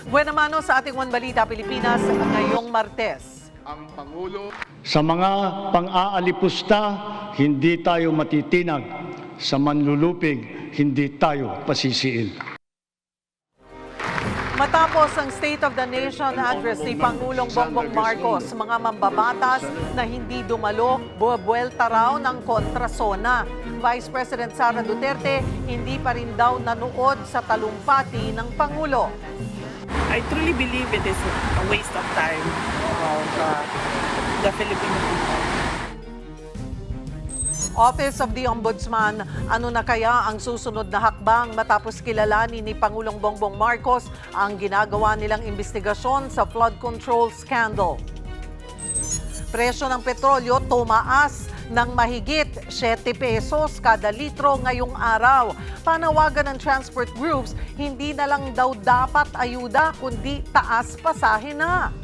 Buena mano sa ating One Balita Pilipinas ngayong Martes. Ang Pangulo. Sa mga pang-aalipusta, hindi tayo matitinag. Sa manlulupig, hindi tayo pasisiil. Matapos ang State of the Nation address ni Pangulong Bongbong Marcos, mga mambabatas na hindi dumalo, buwelta raw ng kontrasona. Vice President Sara Duterte hindi pa rin daw nanood sa talumpati ng Pangulo. I truly believe it is a waste of time of the Philippine people. Office of the Ombudsman, ano na kaya ang susunod na hakbang matapos kilalanin ni Pangulong Bongbong Marcos ang ginagawa nilang investigasyon sa flood control scandal? Presyo ng petrolyo tumaas ng mahigit 7 pesos kada litro ngayong araw. Panawagan ng transport groups, hindi na lang daw dapat ayuda kundi taas pasahe na.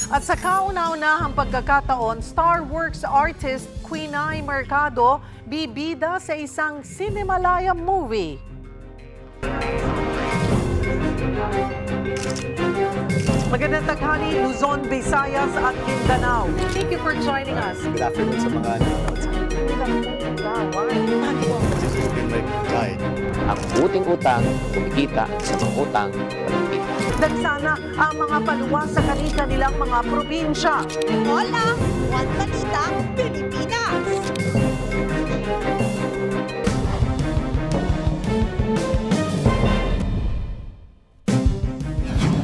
At sa kauna-unahang pagkakataon, Star Works artist Quinay Mercado bibida sa isang Cinemalaya movie. Magandang taghali, Luzon, Visayas at Mindanao. Thank you for joining us. Good afternoon sa mga nanonood sa Ang uting utang, kumikita sa mga utang, malupit. Dagsana ang mga paluwa sa kanilang mga probinsya. Hola! One Balita, Pilipinas!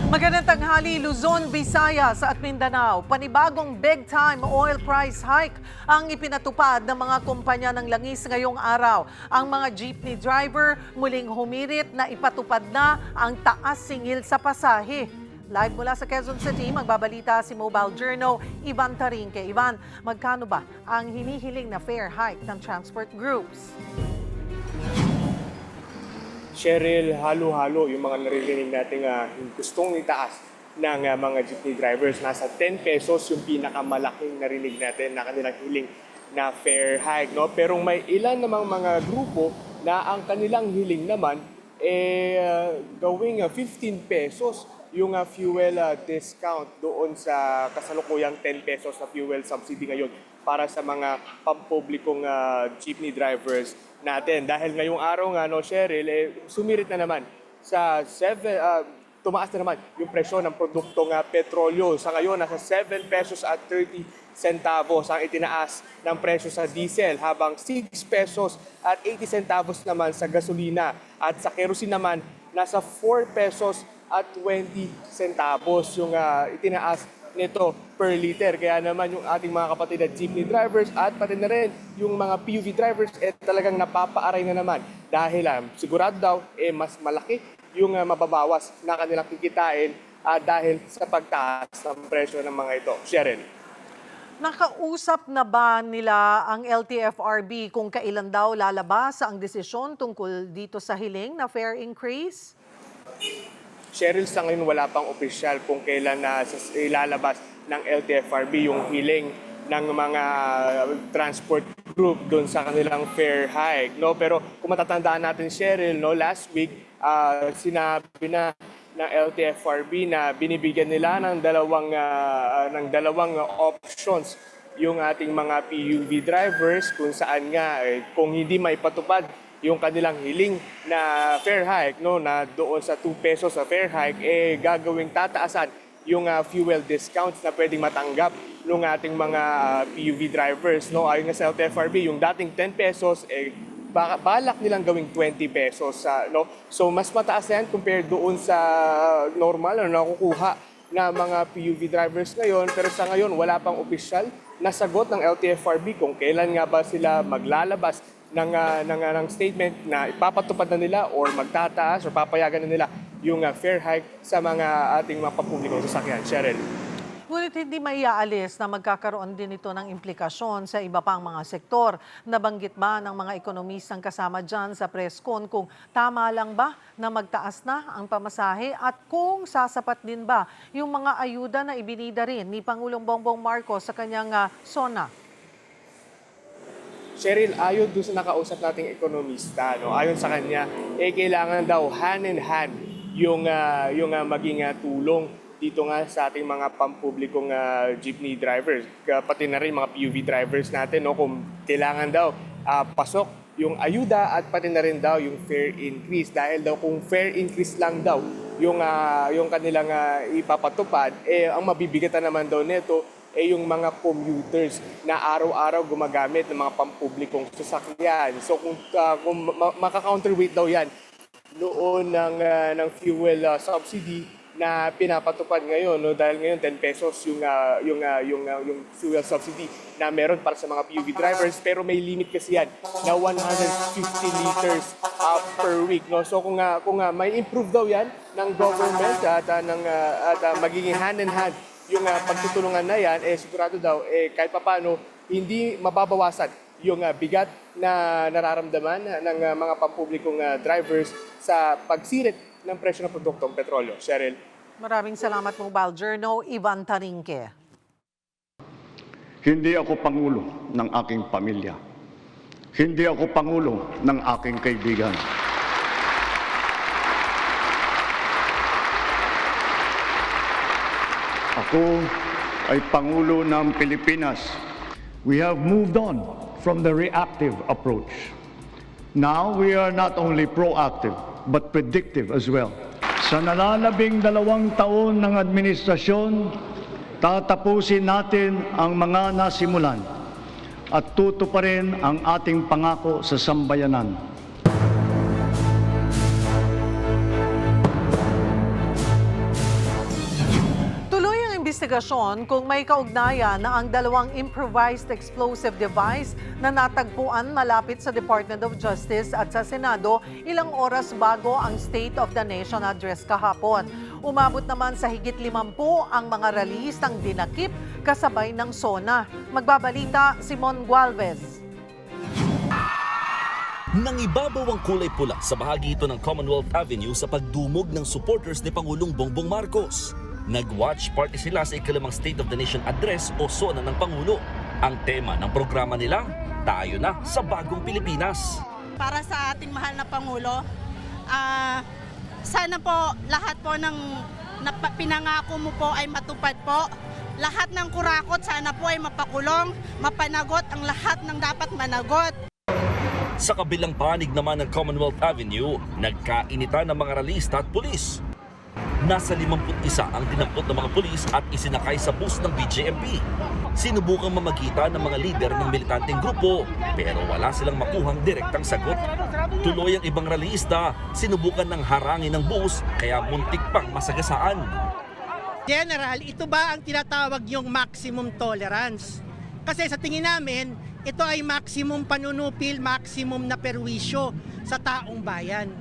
Magandang tanghali, Luzon, Visayas at Mindanao. Panibagong big-time oil price hike ang ipinatupad ng mga kumpanya ng langis ngayong araw. Ang mga jeepney driver muling humirit na ipatupad na ang taas singil sa pasahe. Live mula sa Quezon City, magbabalita si Mobile Journal, Ivan Tarinque. Ivan, magkano ba ang hinihiling na fare hike ng transport groups? Cheryl, halo-halo yung mga naririnig natin gustong itaas ng mga jeepney drivers. Nasa 10 pesos yung pinakamalaking narinig natin na kanilang hiling na fare hike. No? Pero may ilan namang mga grupo na ang kanilang hiling naman gawing 15 pesos yung fuel discount doon sa kasalukuyang 10 pesos na fuel subsidy ngayon para sa mga pampublikong jeepney drivers natin. Dahil ngayong araw nga, no, Cheryl, sumirit na naman sa tumaas na naman yung presyo ng produktong petrolyo. Sa ngayon, nasa 7 pesos at 30 centavos ang itinaas ng presyo sa diesel, habang 6 pesos at 80 centavos naman sa gasolina. At sa kerosene naman, nasa 4 pesos at 20 centavos yung itinaas nito per liter. Kaya naman yung ating mga kapatid na jeepney drivers at pati na rin yung mga PUV drivers talagang napapaaray na naman dahil sigurado daw mas malaki yung mababawas na kanilang kikitain dahil sa pagtaas ng presyo ng mga ito. Cheryl. Nakausap na ba nila ang LTFRB kung kailan daw lalabas ang desisyon tungkol dito sa hiling na fare increase? Cheryl, sa ngayon wala pang opisyal kung kailan na ilalabas ng LTFRB yung hiling ng mga transport group doon sa kanilang fare hike. No? Pero kung matatandaan natin, Cheryl, no, last week sinabi na ng LTFRB na binibigyan nila ng dalawang options yung ating mga PUV drivers kung saan nga kung hindi maipatupad yung kanilang hiling na fare hike, no, na doon sa 2 pesos sa fare hike, gagawing tataasan yung fuel discounts na pwedeng matanggap ng ating mga PUV drivers. No? Ayon nga sa LTFRB, yung dating 10 pesos, balak nilang gawing 20 pesos. No? So mas mataas yan compared doon sa normal na nakukuha na mga PUV drivers ngayon. Pero sa ngayon, wala pang opisyal na sagot ng LTFRB kung kailan nga ba sila maglalabas ng statement na ipapatupad na nila or magtataas or papayagan na nila yung fare hike sa mga ating mga pampublikong sasakyan. Cheryl. Ngunit hindi maiaalis na magkakaroon din ito ng implikasyon sa iba pang mga sektor. Nabanggit ba ng mga ekonomistang kasama dyan sa presscon kung tama lang ba na magtaas na ang pamasahe at kung sasapat din ba yung mga ayuda na ibinida rin ni Pangulong Bongbong Marcos sa kanyang SONA? Cheryl, ayon doon sa nakausap nating ekonomista, no, ayon sa kanya, kailangan daw hand in hand yung maging tulong dito nga sa ating mga pampublikong jeepney drivers, pati na rin mga PUV drivers natin, no, kung kailangan daw pasok yung ayuda at pati na rin daw yung fare increase. Dahil daw kung fare increase lang daw yung kanilang ipapatupad, ang mabibigatan naman daw nito yung mga commuters na araw-araw gumagamit ng mga pampublikong sasakyan. So kung maka-counterweight daw yan noon ng fuel subsidy na pinapatupad ngayon, no, dahil ngayon 10 pesos yung fuel subsidy na meron para sa mga PUV drivers, pero may limit kasi yan na 150 liters per week, no. So kung may improve daw yan ng government at magiging hand in hand yung pagtutulungan na yan, sigurado daw kahit papaano hindi mababawasan yung bigat na nararamdaman ng mga pampublikong drivers sa pagsirit ng presyo ng produktong petrolyo. Cheryl. Maraming salamat po, Baljerno. Ivan Tarinque. Hindi ako pangulo ng aking pamilya. Hindi ako pangulo ng aking kaibigan. Ako ay pangulo ng Pilipinas. We have moved on from the reactive approach. Now we are not only proactive but predictive as well. Sa nalalabing 2 taon ng administrasyon, tatapusin natin ang mga nasimulan at tutuparin ang ating pangako sa sambayanan. Tuloy ang investigasyon kung may kaugnayan na ang 2 improvised explosive device na natagpuan malapit sa Department of Justice at sa Senado ilang oras bago ang State of the Nation address kahapon. Umabot naman sa higit 50 ang mga rallyistang dinakip kasabay ng SONA. Magbabalita Simon Gualvez. Nangibabaw ang kulay pula sa bahagi ito ng Commonwealth Avenue sa pagdumog ng supporters ni Pangulong Bongbong Marcos. Nag-watch party sila sa ikalimang State of the Nation Address o SONA ng Pangulo. Ang tema ng programa nila, tayo na sa bagong Pilipinas. Para sa ating mahal na Pangulo, sana po lahat po ng pinangako mo po ay matupad po. Lahat ng kurakot sana po ay mapakulong, mapanagot ang lahat ng dapat managot. Sa kabilang panig naman ng Commonwealth Avenue, nagkainitan ng mga rallyista at pulis. Nasa 51 ang dinampot ng mga pulis at isinakay sa bus ng BJMP. Sinubukang mamagitan ng mga lider ng militanteng grupo pero wala silang makuhang direktang sagot. Tuloy ang ibang rallyista, sinubukan ng harangin ng bus kaya muntik pang masagasaan. General, ito ba ang tinatawag yung maximum tolerance? Kasi sa tingin namin, ito ay maximum panunupil, maximum na perwisyo sa taong bayan.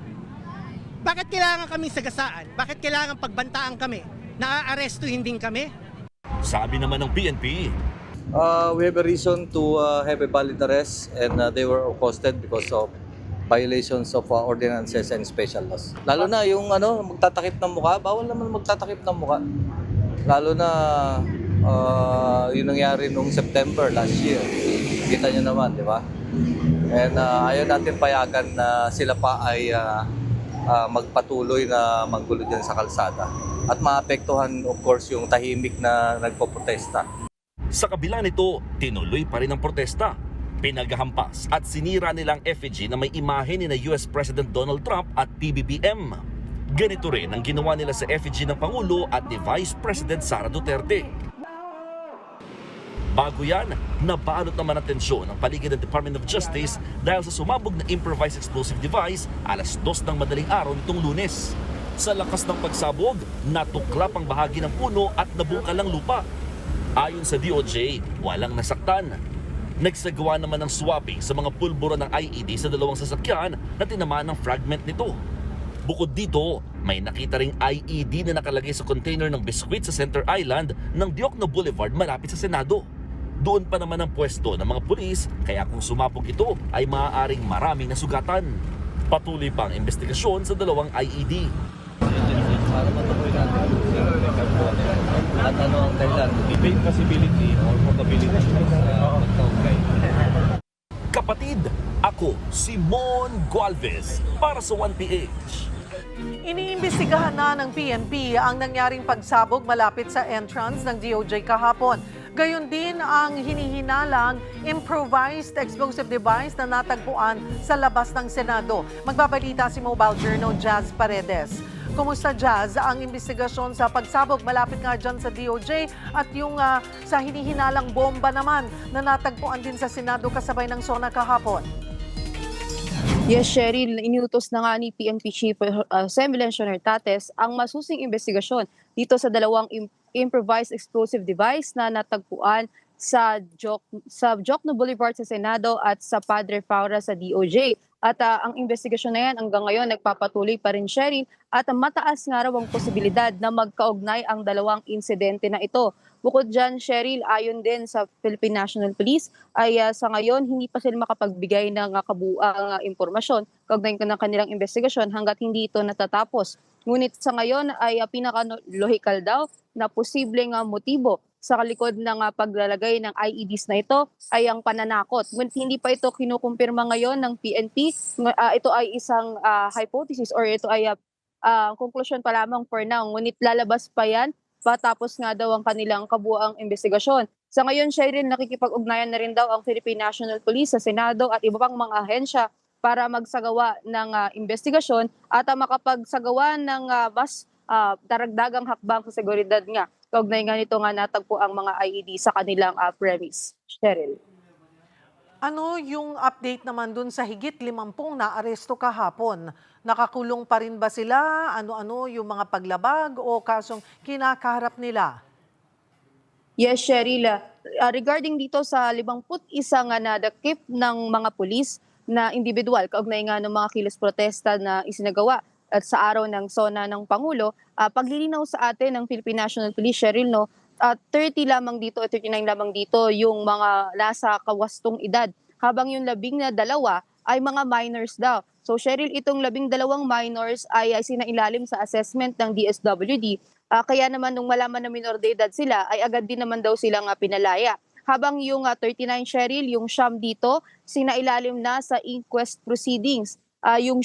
Bakit kailangan kaming sagasaan? Bakit kailangan pagbantaan kami? Naaarestuhin din kami? Sabi naman ng PNP, We have a reason to have a valid arrest and they were accosted because of violations of ordinances and special laws. Lalo na yung magtatakip ng mukha, bawal naman magtatakip ng mukha. Lalo na yung nangyari noong September last year. Kita nyo naman, di ba? And ayaw natin payagan na sila pa ay magpatuloy na manggulo dyan sa kalsada. At maapektuhan, of course, yung tahimik na nagpoprotesta. sa kabila nito, tinuloy pa rin ang protesta. Pinaghampas at sinira nilang effigy na may imahe ni na US President Donald Trump at PBBM. Ganito rin ang ginawa nila sa effigy ng Pangulo at ni Vice President Sara Duterte. Bago yan, nabalot naman ang tensyon ang paligid ng Department of Justice dahil sa sumabog na improvised explosive device alas 2 ng madaling araw nitong Lunes. Sa lakas ng pagsabog, natuklap ang bahagi ng puno at nabungkal ang lupa. Ayon sa DOJ, walang nasaktan. Nagsagawa naman ng swapping sa mga pulbura ng IED sa dalawang sasakyan na tinamaan ng fragment nito. Bukod dito, may nakita ring IED na nakalagay sa container ng biskwit sa Center Island ng Diokno Boulevard malapit sa Senado. Doon pa naman ang pwesto ng mga pulis, kaya kung sumapog ito ay maaaring maraming nasugatan. Patuloy pa ang investigasyon sa dalawang IED. Para matukoy natin at ano ang dahilan, debate possibility or probability sa pagkaugay. Kapatid, ako si Mon Gualvez para sa 1PH. Iniimbestigahan na ng PNP ang nangyaring pagsabog malapit sa entrance ng DOJ kahapon. Gayon din ang hinihinalang improvised explosive device na natagpuan sa labas ng Senado. Magbabalita si Mobile Journal Jazz Paredes. Kumusta, Jazz, ang investigasyon sa pagsabog malapit nga dyan sa DOJ at yung sa hinihinalang bomba naman na natagpuan din sa Senado kasabay ng SONA kahapon? Yes, Cheryl, iniutos na nga ni PNP Chief Sembilencio Hernandez ang masusing investigasyon dito sa dalawang improvised explosive device na natagpuan sa Jokno Boulevard sa Senado at sa Padre Faura sa DOJ. At ang investigasyon na yan hanggang ngayon nagpapatuloy pa rin, Cheryl, at mataas nga raw ang posibilidad na magkaugnay ang dalawang insidente na ito. Bukod dyan, Cheryl, ayon din sa Philippine National Police, ay sa ngayon hindi pa sila makapagbigay ng kabuuang impormasyon kaugnay ng kanilang investigasyon hanggat hindi ito natatapos. Ngunit sa ngayon ay pinaka-lohikal daw na posibleng motibo sa kalikod ng paglalagay ng IEDs na ito ay ang pananakot. Ngunit hindi pa ito kinukumpirma ngayon ng PNP. Ito ay isang hypothesis or ito ay conclusion pa lamang for now. Ngunit lalabas pa yan patapos nga daw ang kanilang kabuuang investigasyon. Sa ngayon, Cheryl, nakikipag-ugnayan na rin daw ang Philippine National Police sa Senado at iba pang mga ahensya para magsagawa ng investigasyon at makapagsagawa ng mas daragdagang hakbang sa seguridad nga. Kaugnay nga nito nga natagpo ang mga IED sa kanilang premise. Cheryl. Ano yung update naman dun sa higit 50 na aresto kahapon? Nakakulong pa rin ba sila? Ano-ano yung mga paglabag o kasong kinakaharap nila? Yes, Cheryl. Regarding dito sa 51 nga nadakip ng mga pulis na individual, kaugnay nga ng mga kilos protesta na isinagawa at sa araw ng SONA ng Pangulo, paglilinaw sa atin ng Philippine National Police, Cheryl, 30 lamang dito, 39 lamang dito yung mga nasa kawastong edad. Habang yung 12 ay mga minors daw. So Cheryl, itong 12 minors ay sinailalim sa assessment ng DSWD. Kaya naman nung malaman na minor de edad sila, ay agad din naman daw silang pinalaya. Habang yung 39, Cheryl, yung siyam dito, sinailalim na sa inquest proceedings. Yung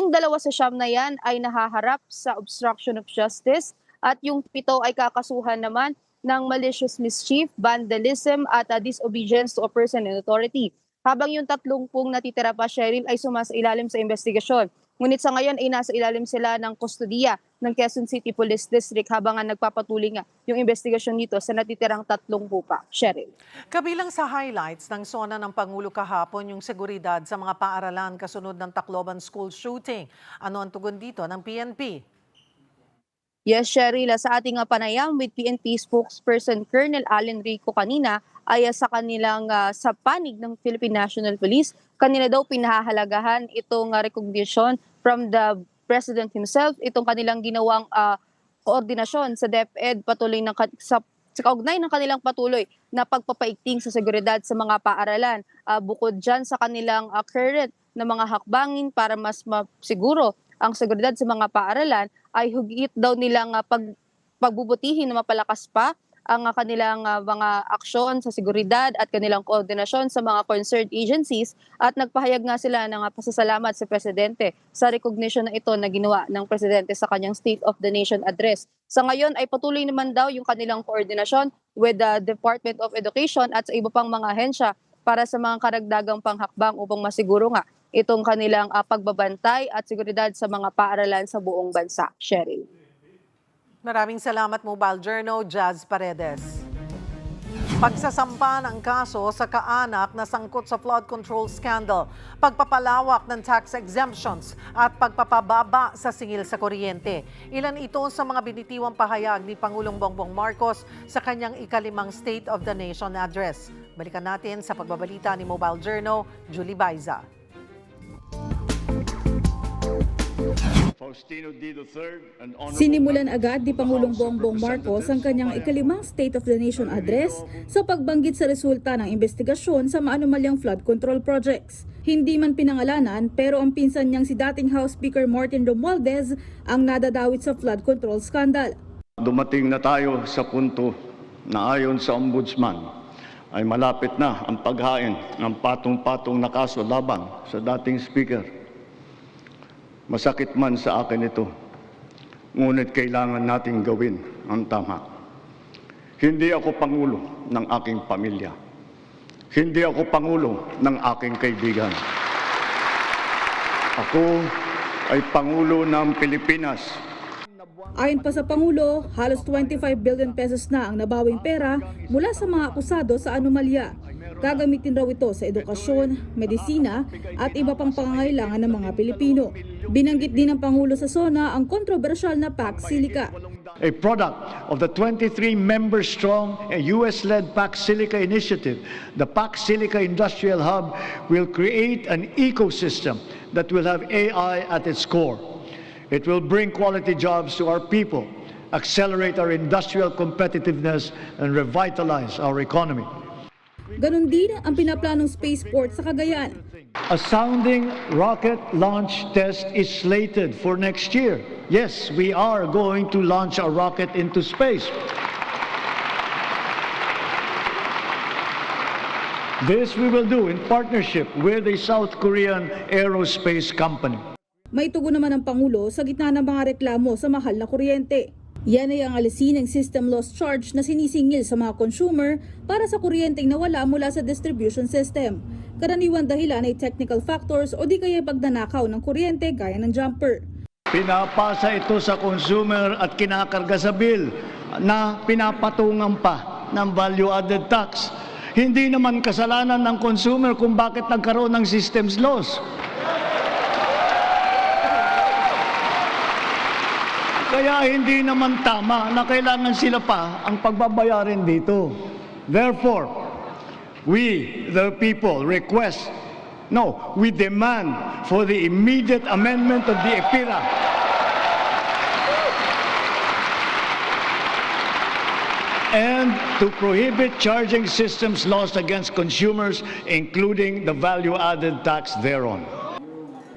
dalawa sa siyam na yan ay nahaharap sa obstruction of justice at yung 7 ay kakasuhan naman ng malicious mischief, vandalism at disobedience to a person in authority. Habang yung 30 natitira pa, Cheryl, ay sumasailalim sa investigasyon. Ngunit sa ngayon ay nasa ilalim sila ng kustodiya ng Quezon City Police District habang nagpapatuloy nga yung investigasyon dito sa natitirang 3 pa. Cheryl. Kabilang sa highlights ng SONA ng Pangulo kahapon yung seguridad sa mga paaralan kasunod ng Tacloban school shooting. Ano ang tugon dito ng PNP? Yes, Cheryl, sa ating panayam with PNP spokesperson Colonel Allen Rico kanina ay sa kanilang sa panig ng Philippine National Police, kanila daw pinahahalagahan itong recognition from the President himself, itong kanilang ginawang koordinasyon sa DepEd patuloy sa kaugnay ng kanilang patuloy na pagpapaigting sa seguridad sa mga paaralan. Bukod dyan sa kanilang current na mga hakbangin para mas masiguro ang seguridad sa mga paaralan, ay higit daw nilang pagbubutihin na mapalakas pa ang kanilang mga aksyon sa seguridad at kanilang koordinasyon sa mga concerned agencies at nagpahayag nga sila ng pasasalamat sa Presidente sa recognition na ito na ginawa ng Presidente sa kanyang State of the Nation address. Sa ngayon ay patuloy naman daw yung kanilang koordinasyon with the Department of Education at sa iba pang mga ahensya para sa mga karagdagang panghakbang upang masiguro nga itong kanilang pagbabantay at seguridad sa mga paaralan sa buong bansa. Cheryl. Maraming salamat, Mobile Journal Jazz Paredes. Pagsasampa ng kaso sa kaanak na sangkot sa flood control scandal, pagpapalawak ng tax exemptions at pagpapababa sa singil sa kuryente. Ilan ito sa mga binitiwang pahayag ni Pangulong Bongbong Marcos sa kanyang ika-5 State of the Nation address. Balikan natin sa pagbabalita ni Mobile Journal, Julie Baiza. Sinimulan agad ni Pangulong Bongbong Marcos ang kanyang ika-5 State of the Nation address sa pagbanggit sa resulta ng investigasyon sa maanumalyang flood control projects. Hindi man pinangalanan pero ang pinsan niyang si dating House Speaker Martin Romualdez ang nadadawit sa flood control scandal. Dumating na tayo sa punto na ayon sa Ombudsman ay malapit na ang paghain ng patong-patong na kaso laban sa dating Speaker. Masakit man sa akin ito, ngunit kailangan nating gawin ang tama. Hindi ako pangulo ng aking pamilya. Hindi ako pangulo ng aking kaibigan. Ako ay pangulo ng Pilipinas. Ayon pa sa Pangulo, halos 25 billion pesos na ang nabawing pera mula sa mga akusado sa anomalya. Gagamitin raw ito sa edukasyon, medisina at iba pang pangangailangan ng mga Pilipino. Binanggit din ng Pangulo sa SONA ang kontrobersyal na PAC Silica. A product of the 23-member-strong US-led PAC Silica initiative, the PAC Silica Industrial Hub will create an ecosystem that will have AI at its core. It will bring quality jobs to our people, accelerate our industrial competitiveness, and revitalize our economy. Ganon din ang pinaplanong spaceport sa Cagayan. A sounding rocket launch test is slated for next year. Yes, we are going to launch a rocket into space. This we will do in partnership with a South Korean aerospace company. May tugon naman ang Pangulo sa gitna ng mga reklamo sa mahal na kuryente. Yan ay ang alisin ng system loss charge na sinisingil sa mga consumer para sa kuryenteng nawala mula sa distribution system. Karaniwan dahilan ay technical factors o di kaya pagnanakaw ng kuryente gaya ng jumper. Pinapasa ito sa consumer at kinakarga sa bill na pinapatungan pa ng value-added tax. Hindi naman kasalanan ng consumer kung bakit nagkaroon ng systems loss. Kaya hindi naman tama na kailangan sila pa ang pagbabayarin dito. Therefore, we, the people, we demand for the immediate amendment of the EPIRA. And to prohibit charging systems lost against consumers, including the value-added tax thereon.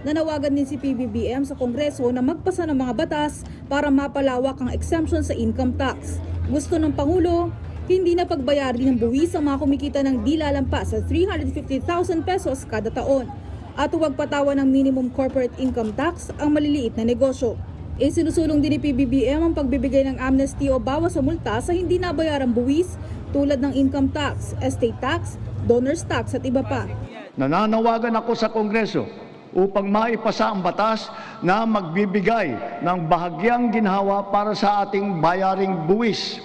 Nanawagan din si PBBM sa Kongreso na magpasa ng mga batas para mapalawak ang exemption sa income tax. Gusto ng Pangulo, hindi na pagbayari ng buwis ang mga kumikita ng di lalampas sa 350,000 pesos kada taon at huwag patawan ng minimum corporate income tax ang maliliit na negosyo. Isinusulong din ni PBBM ang pagbibigay ng amnesty o bawas sa multa sa hindi nabayarang buwis tulad ng income tax, estate tax, donor's tax at iba pa. Nananawagan ako sa Kongreso upang maipasa ang batas na magbibigay ng bahagyang ginhawa para sa ating bayaring buwis.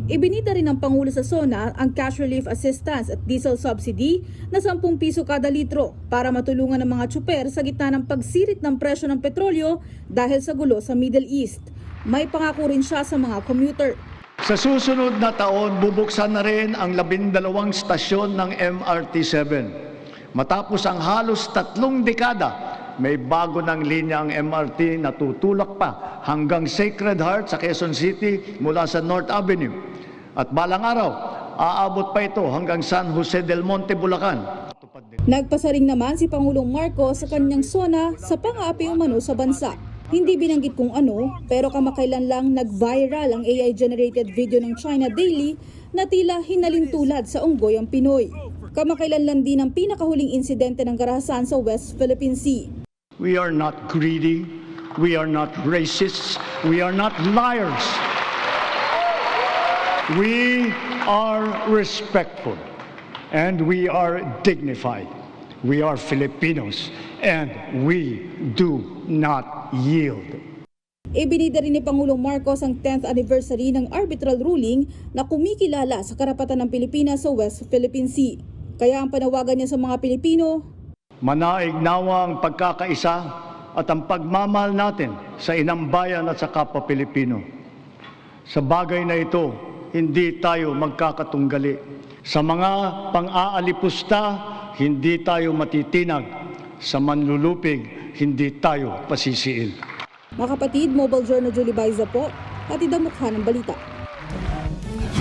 Ibinida rin ng Pangulo sa SONA ang cash relief assistance at diesel subsidy na 10 piso kada litro para matulungan ng mga tsuper sa gitna ng pagsirit ng presyo ng petrolyo dahil sa gulo sa Middle East. May pangako rin siya sa mga commuter. Sa susunod na taon, bubuksan na rin ang 12 stasyon ng MRT-7. Matapos ang halos 3 dekada, may bago ng linya ang MRT na tutulak pa hanggang Sacred Heart sa Quezon City mula sa North Avenue. At balang araw, aabot pa ito hanggang San Jose del Monte, Bulacan. Nagpasaring naman si Pangulong Marcos sa kanyang SONA sa pang-aapi umano sa bansa. Hindi binanggit kung ano, pero kamakailan lang nag-viral ang AI-generated video ng China Daily na tila hinalintulad sa unggoy ang Pinoy. Kamakailan lang din ang pinakahuling insidente ng karahasan sa West Philippine Sea. We are not greedy, we are not racists, we are not liars. We are respectful and we are dignified. We are Filipinos and we do not yield. Ibinida rin ni Pangulong Marcos ang 10th anniversary ng arbitral ruling na kumikilala sa karapatan ng Pilipinas sa West Philippine Sea. Kaya ang panawagan niya sa mga Pilipino, manaignawa ang pagkakaisa at ang pagmamahal natin sa inang bayan at sa kapwa Pilipino. Sa bagay na ito, hindi tayo magkakatunggali. Sa mga pang-aalipusta, hindi tayo matitinag. Sa manlulupig, hindi tayo pasisiil. Mga kapatid, Mobile Journal Julie Baiza po, at idamukha ng balita.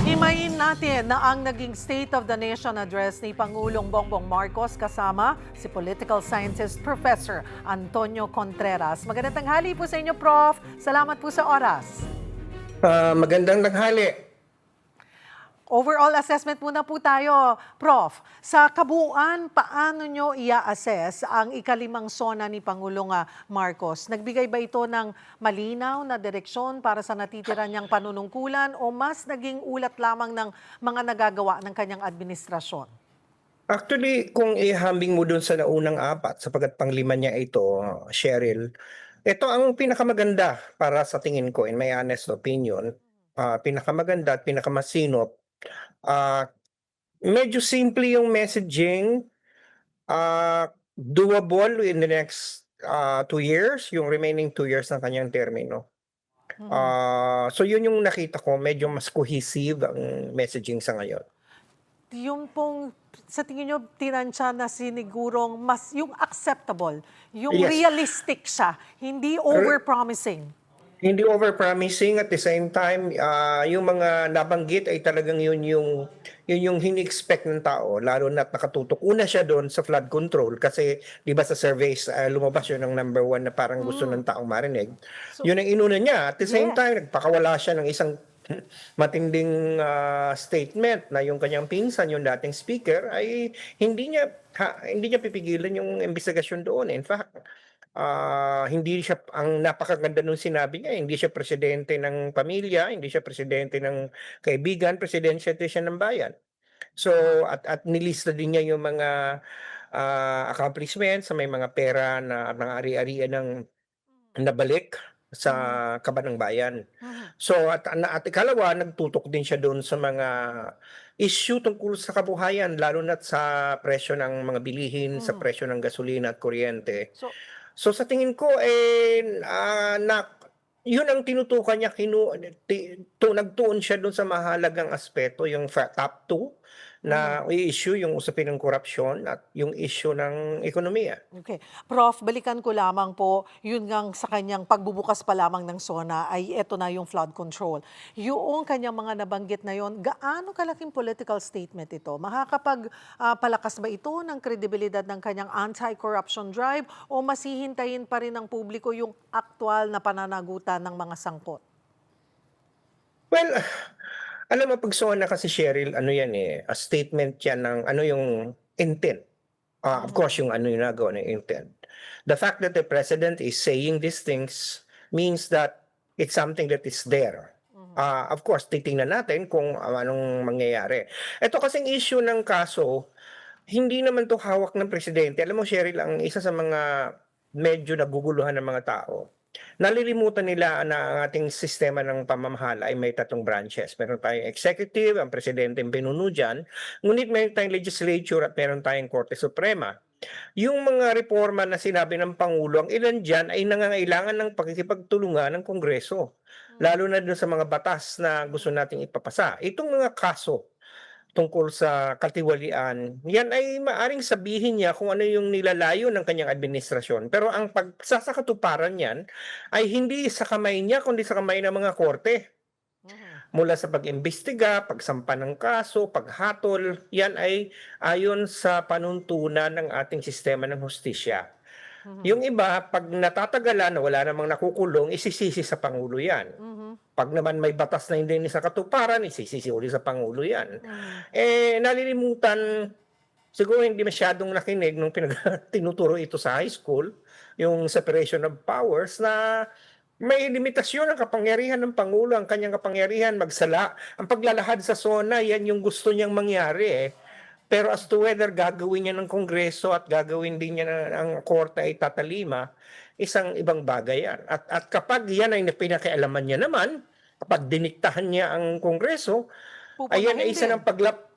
Himayin natin na ang naging State of the Nation address ni Pangulong Bongbong Marcos kasama si political scientist Professor Antonio Contreras. Magandang tanghali po sa inyo, Prof. Salamat po sa oras. Magandang tanghali. Overall assessment muna po tayo, Prof. Sa kabuuan, paano nyo i-assess ang ikalimang SONA ni Pangulong Marcos? Nagbigay ba ito ng malinaw na direksyon para sa natitira niyang panunungkulan o mas naging ulat lamang ng mga nagagawa ng kanyang administrasyon? Actually, kung ihambing mo dun sa naunang apat, sapagkat panglima niya ito, Cheryl, ito ang pinakamaganda para sa tingin ko, in my honest opinion, pinakamaganda at pinakamasinop. Medyo simple yung messaging, doable in the next 2 years, yung remaining 2 years ng kanyang termino. So yun yung nakita ko, medyo mas cohesive ang messaging sa ngayon. Yung pong, sa tingin nyo, tinansya na sinigurong mas, yung acceptable, yung Yes. realistic siya, hindi over-promising. Hindi overpromising, at the same time, yung mga nabanggit ay talagang yun yung hini-expect ng tao, lalo na't nakatutok. Una siya doon sa flood control kasi 'di ba sa surveys lumabas yun ang number 1 na parang gusto ng taong marinig. Yun ang inuna niya. At the same time, nagpakawala siya ng isang matinding statement na yung kanyang pinsan, yung dating speaker, ay hindi niya pipigilan yung investigasyon doon. In fact, hindi siya, ang napakaganda nung sinabi niya, hindi siya presidente ng pamilya, hindi siya presidente ng kaibigan, presidente siya ng bayan. So, at nilista din niya yung mga accomplishments, may mga pera na mga ari-arian ng nabalik sa kaban ng bayan. So, at ikalawa, nagtutok din siya doon sa mga issue tungkol sa kabuhayan, lalo na sa presyo ng mga bilihin, sa presyo ng gasolina at kuryente. So sa tingin ko, yun ang tinutukan niya, nagtuon siya doon sa mahalagang aspeto, yung top 2 na i-issue, yung usapin ng korupsyon at yung issue ng ekonomiya. Okay. Prof, balikan ko lamang po, yun ngang sa kanyang pagbubukas pa lamang ng SONA ay eto na yung flood control. Yung kanyang mga nabanggit na yon, gaano kalaking political statement ito? Makakapagpalakas ba ito ng kredibilidad ng kanyang anti-corruption drive o masihintayin pa rin ng publiko yung aktwal na pananagutan ng mga sangkot? Well, alam mo, pag SONA kasi, Cheryl, ano yan a statement yan ng ano yung intent. Of course, yung ano yung nagawa ng intent. The fact that the president is saying these things means that it's something that is there. Of course, titingnan natin kung anong mangyayari. Ito kasing issue ng kaso, hindi naman to hawak ng presidente. Alam mo, Cheryl, ang isa sa mga medyo naguguluhan ng mga tao, nalilimutan nila na ang ating sistema ng pamamahala ay may 3 branches. Meron tayong executive, ang presidente ang pinuno dyan, ngunit meron tayong legislature at meron tayong Korte Suprema. Yung mga reforma na sinabi ng Pangulo, ang ilan dyan ay nangangailangan ng pakikipagtulungan ng Kongreso, lalo na doon sa mga batas na gusto nating ipapasa. Itong mga kaso tungkol sa katiwalian, yan ay maaring sabihin niya kung ano yung nilalayo ng kanyang administrasyon. Pero ang pagsasakatuparan niyan ay hindi sa kamay niya, kundi sa kamay ng mga korte. Mula sa pag-imbestiga, pagsampa ng kaso, paghatol, yan ay ayon sa panuntunan ng ating sistema ng hustisya. Yung iba, pag natatagalan na wala namang nakukulong, isisisi sa Pangulo yan. Pag naman may batas na hindi sa katuparan, isisisi uli sa Pangulo yan. Nalilimutan, siguro hindi masyadong nakinig nung tinuturo ito sa high school, yung separation of powers, na may limitasyon ang kapangyarihan ng Pangulo, ang kanyang kapangyarihan magsala. Ang paglalahad sa SONA, yan yung gusto niyang mangyari. Pero as to whether gagawin niya ng Kongreso at gagawin din niya ng Korte ay tatalima, isang ibang bagay yan. At kapag yan ay pinakialaman niya naman, kapag diniktahan niya ang Kongreso, ayan ay isa ng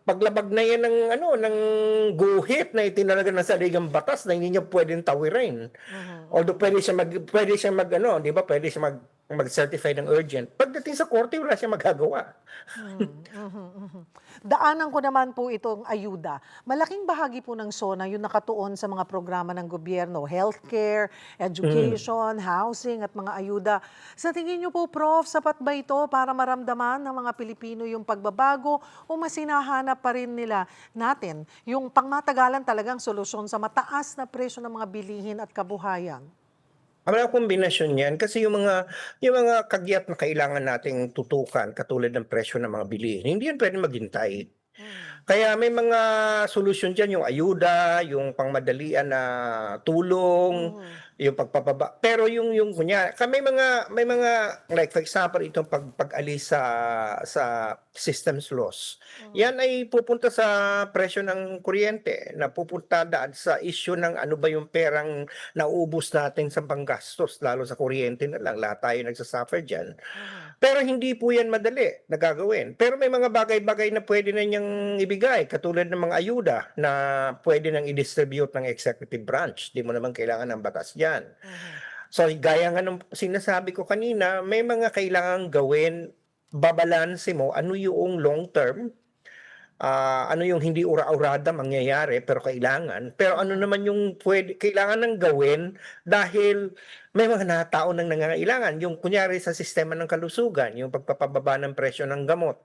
paglabag na yan ng guhit na itinalaga ng saligang batas na hindi niya pwedeng tawirin. Although pwede siya mag-certify ng urgent. Pagdating sa korte, wala siya magagawa. Daanan ko naman po itong ayuda. Malaking bahagi po ng SONA yung nakatuon sa mga programa ng gobyerno, healthcare, education, housing at mga ayuda. Sa tingin niyo po, Prof, sapat ba ito para maramdaman ng mga Pilipino yung pagbabago o mas hinahanap pa rin natin yung pangmatagalan talagang solusyon sa mataas na presyo ng mga bilihin at kabuhayan? Ang kombinasyon niyan kasi yung mga kagyat na kailangan nating tutukan katulad ng presyo ng mga bilihin, hindi yan pwedeng maghintay. Kaya may mga solusyon diyan, yung ayuda, yung pangmadalian na tulong, yung pagpapaba. Pero yung kunya, may mga like for example itong pag-alis sa systems loss. Yan ay pupunta sa presyo ng kuryente, na pupunta daan sa issue ng ano ba yung perang nauubos natin sa panggastos, lalo sa kuryente na lang, lahat tayo nagsasuffer diyan. Pero hindi po yan madali na gagawin. Pero may mga bagay-bagay na pwede na niyang ibigay, katulad ng mga ayuda na pwede nang i-distribute ng executive branch. Di mo naman kailangan ng batas yan. So gaya nga ng sinasabi ko kanina, may mga kailangan gawin, babalanse mo ano yung long term, ano yung hindi ura-urada mangyayari pero kailangan, pero ano naman yung kailangan ng gawin dahil may mga natao nang nangangailangan, yung kunyari sa sistema ng kalusugan, yung pagpapababa ng presyo ng gamot,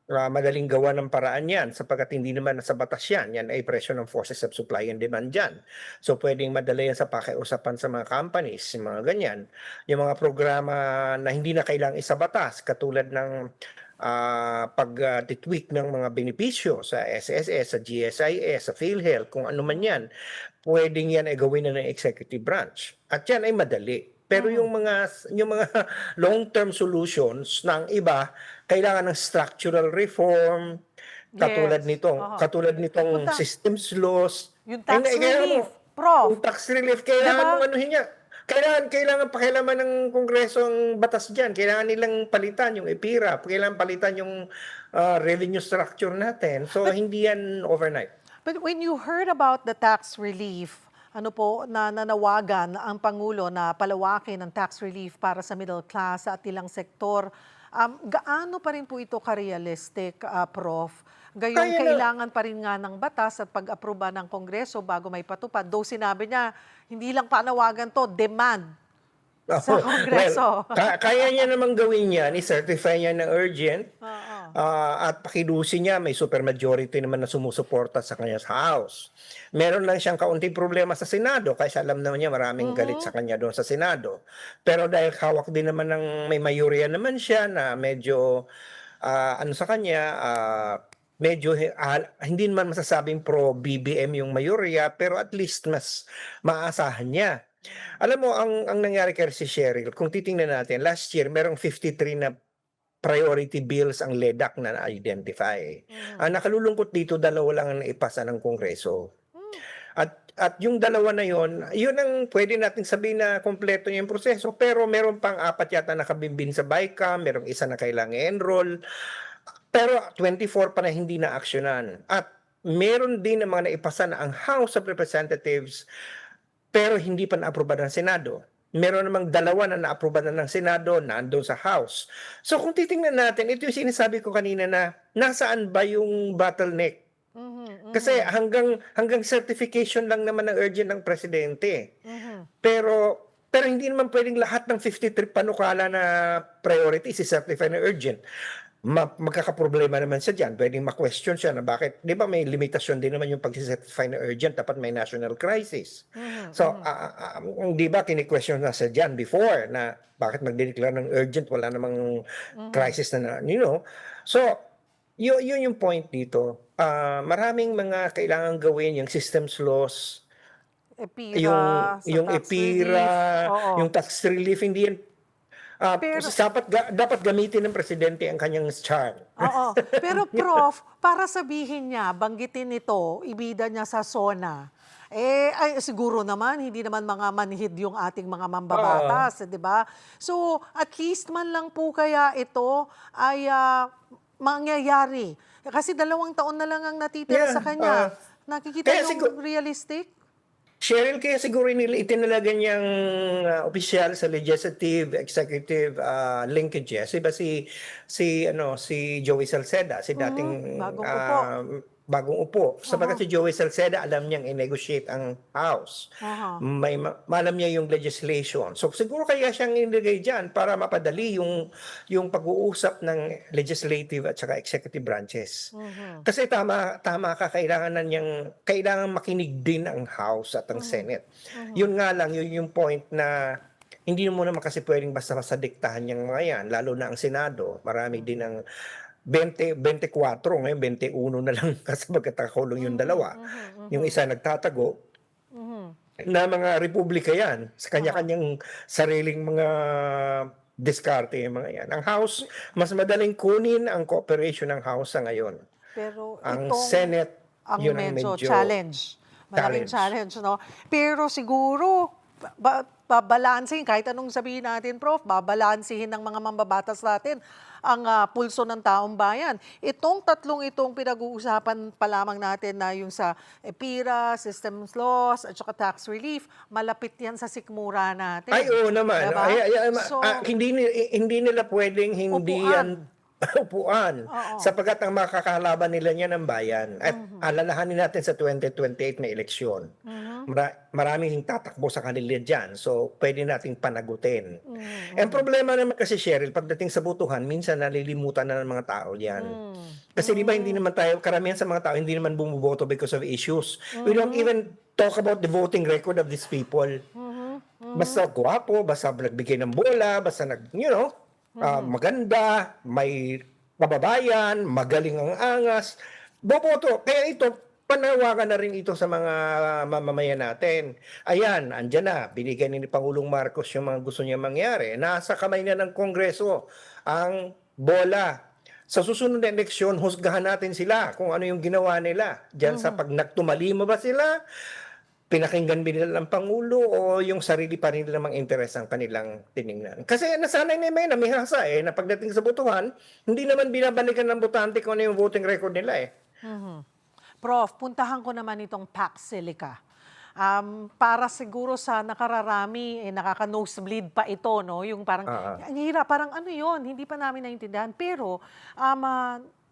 madaling gawa ng paraan yan sapagkat hindi naman sa batas yan ay presyo ng forces of supply and demand yan. So pwedeng madala yan sa pakiusapan sa mga companies, mga ganyan. Yung mga programa na hindi na kailangang isa batas katulad ng pag-tweak ng mga benepisyo sa SSS, sa GSIS, sa PhilHealth, kung ano man yan, pwedeng yan ay gawin na ng executive branch. At yan ay madali. Pero yung mga long-term solutions ng iba, kailangan ng structural reform, katulad nitong systems laws. Yung tax relief, Prof. Yung tax relief, kailangan mong anuhin niya. Kailangan pakialaman ng Kongreso ang batas diyan. Kailangan nilang palitan yung EPIRA, kailangan palitan yung revenue structure natin. So hindi yan overnight. But when you heard about the tax relief, nanawagan ang Pangulo na palawakin ang tax relief para sa middle class at ilang sektor, gaano pa rin po ito ka-realistic, Prof? Gayong kailangan pa rin nga ng batas at pag-aproba ng Kongreso bago may patupad. Though sinabi niya, hindi lang panawagan to, demand sa Kongreso. Kaya niya namang gawin yan, i-certify niya na urgent, at pakidusin niya, may supermajority naman na sumusuporta sa kanya sa House. Meron lang siyang kaunting problema sa Senado, kasi alam naman niya maraming galit sa kanya doon sa Senado. Pero dahil hawak din naman ng may mayorya naman siya na medyo, sa kanya, medyo hindi naman masasabing pro-BBM yung mayorya, pero at least mas maaasahan niya. Alam mo, ang nangyari kay si Cheryl, kung titingnan natin, last year, merong 53 na priority bills ang LEDAC na na-identify. Ang nakalulungkot dito, 2 lang ang naipasa ng Kongreso. At yung 2 na yun ang pwede natin sabihin na kompleto niya yung proseso, pero meron pang 4 yata nakabimbin sa BICAM, merong 1 na kailangan enroll, pero 24 pa na hindi na-aksyonan. At meron din ng mga naipasa na ang House of Representatives pero hindi pa na-aproba ng Senado. Meron namang 2 na na-aproba na ng Senado, nandoon sa House. So kung titingnan natin, ito yung sinasabi ko kanina na nasaan ba yung bottleneck? Kasi hanggang certification lang naman ng urgent ng presidente. Pero hindi naman pwedeng lahat ng 53 panukala na priority si-certify na urgent. Magkakaproblema naman siya dyan. Pwedeng ma-question siya na bakit, di ba may limitasyon din naman yung pag-certify na urgent, dapat may national crisis. So, di ba kini-question na siya dyan before na bakit mag-declare ng urgent, wala namang crisis na, So, yun yung point dito. Maraming mga kailangan gawin, yung systems laws, yung EPIRA, yung tax relief, hindi yan. Dapat gamitin ng presidente ang kanyang charm. Oo. Pero Prof, para sabihin niya, banggitin ito, ibida niya sa SONA, siguro naman, hindi naman mga manhid yung ating mga mambabatas, di ba? So, at least man lang po kaya ito ay mangyayari. Kasi 2 taon na lang ang natitira sa kanya. Nakikita yung realistic? Cheryl, kaya siguro itinalaga niyang opisyal sa legislative, executive linkages. Iba si Joey Salceda, si dating bagong upo. Sapagat si Joey Salceda, alam niyang i-negotiate ang House. Alam niya yung legislation. So siguro kaya siyang inilagay dyan para mapadali yung pag-uusap ng legislative at saka executive branches. Kasi tama ka, kailangan makinig din ang House at ang Senate. Yun nga lang, yun yung point na hindi mo naman kasi pwedeng basta-basta diktahan yung mga yan, lalo na ang Senado. Marami din ang 24, ngayon 21 na lang kasi magkatakulong yung dalawa. Yung isa nagtatago, na mga republika yan, sa kanya-kanyang sariling mga diskarte yung mga yan. Ang House, mas madaling kunin ang cooperation ng House sa ngayon. Pero Ang itong Senate, ang yun ang medyo medyo challenge. Malaking challenge, no? Pero siguro, babalansin, kahit anong sabihin natin, Prof, babalansihin ng mga mambabatas natin ang pulso ng taong bayan. Itong tatlong itong pinag-uusapan pa lamang natin na yung sa EPIRA, Systems Laws, at saka Tax Relief, malapit yan sa sikmura natin. Ay, oo naman. Diba? Hindi nila pwedeng hindi yan upuan. Oo. Sapagkat ang makakalaban nila niya ng bayan. At alalahanin natin sa 2028 na eleksyon. Maraming tatakbo sa kanila dyan. So, pwede nating panagutin. Ang problema naman kasi, Cheryl, pagdating sa butuhan, minsan nalilimutan na ng mga tao yan. Kasi di ba hindi naman tayo, karamihan sa mga tao, hindi naman bumuboto because of issues. We don't even talk about the voting record of these people. Basta gwapo, basta nagbigay ng bola, basta maganda, may kababayan, magaling ang angas, boboto. Kaya ito, panawagan na rin ito sa mga mamamayan natin. Ayan, andyan na, binigyan ni Pangulong Marcos yung mga gusto niya mangyari. Nasa kamay na ng Kongreso ang bola. Sa susunod na eleksyon, husgahan natin sila kung ano yung ginawa nila. Diyan sa pag nagtumalima ba sila, pinakinggan ba nila ng Pangulo o yung sarili pa rin nilang interes ang kanilang tiningnan. Kasi nasanay na may namihasa na pagdating sa botohan, hindi naman binabalikan ng botante kung ano yung voting record nila Prof, puntahan ko naman itong Pax Silica. Para siguro sa nakararami, nakaka-nosebleed pa ito, no? Yung parang, ang hirap, parang ano yon, hindi pa namin naintindihan. Pero,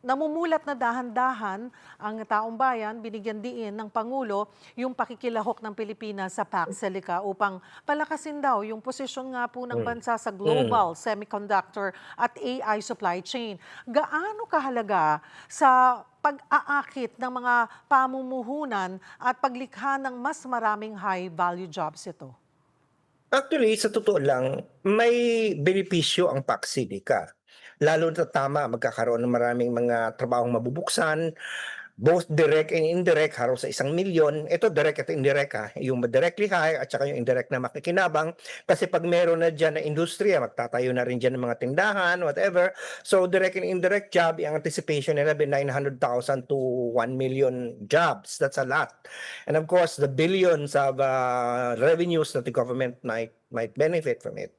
namumulat na dahan-dahan ang taong bayan, binigyan diin ng Pangulo yung pakikilahok ng Pilipinas sa Pax Silica upang palakasin daw yung posisyon nga po ng bansa sa global semiconductor at AI supply chain. Gaano kahalaga sa pag-aakit ng mga pamumuhunan at paglikha ng mas maraming high-value jobs ito? Actually, sa totoo lang, may benepisyo ang Pax Silica. Lalo na tama, magkakaroon ng maraming mga trabahong mabubuksan, both direct and indirect, halos sa 1 milyon. Ito direct at indirect yung directly hire at saka yung indirect na makikinabang. Kasi pag meron na dyan na industriya, magtatayo na rin dyan ng mga tindahan, whatever. So direct and indirect job, yung anticipation nila, 900,000 to 1 million jobs. That's a lot. And of course, the billions of revenues that the government might benefit from it.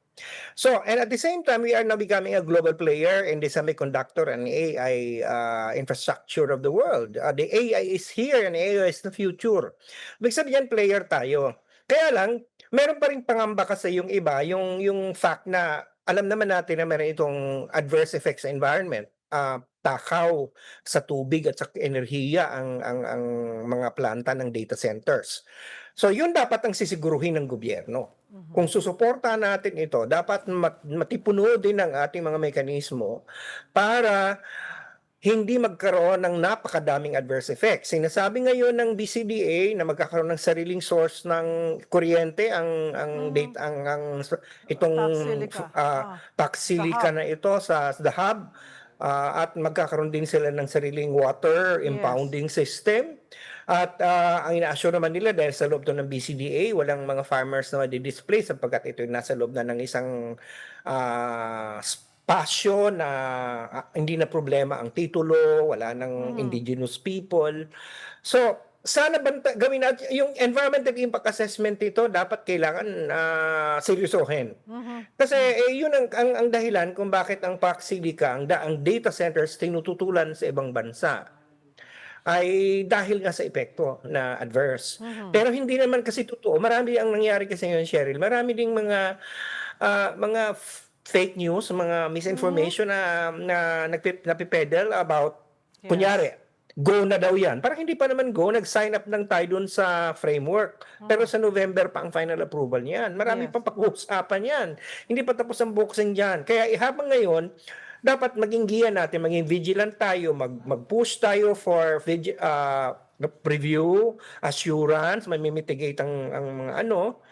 So, and at the same time, we are now becoming a global player in the semiconductor and AI infrastructure of the world. The AI is here and AI is the future. Ibig sabihin, player tayo. Kaya lang, meron pa rin pangamba kasi yung iba, yung fact na alam naman natin na meron itong adverse effects sa environment. Takaw sa tubig at sa enerhiya ang mga planta ng data centers. So, yun dapat ang sisiguruhin ng gobyerno. Kung susuportahan natin ito, dapat matipuno din ang ating mga mekanismo para hindi magkaroon ng napakadaming adverse effects. Sinasabi ngayon ng BCDA na magkakaroon ng sariling source ng kuryente itong Pax Silica na ito sa the hub. At magkakaroon din sila ng sariling water impounding system. At ang ina-assure naman nila dahil sa loob to ng BCDA, walang mga farmers na madi-display sapagkat ito nasa loob na ng isang spasyo na hindi na problema ang titulo, wala ng indigenous people. So, sana gawin natin, yung environmental impact assessment ito, dapat kailangan seryosohin. Kasi yun ang dahilan kung bakit ang Pax Silica, ang data centers tinututulan sa ibang bansa ay dahil nga sa epekto na adverse. Pero hindi naman kasi totoo. Marami ang nangyari kasi ngayon, Cheryl. Marami ding mga fake news, mga misinformation na napipedal about, kunyari, go na daw yan. Parang hindi pa naman go, nag-sign up lang tayo dun sa framework. Pero sa November pa ang final approval niyan. Marami Yes. pang pag-uusapan yan. Hindi pa tapos ang boxing dyan. Kaya habang ngayon, dapat maging giya natin, maging vigilant tayo, mag-push tayo for review, assurance, may mitigate ang mga ano.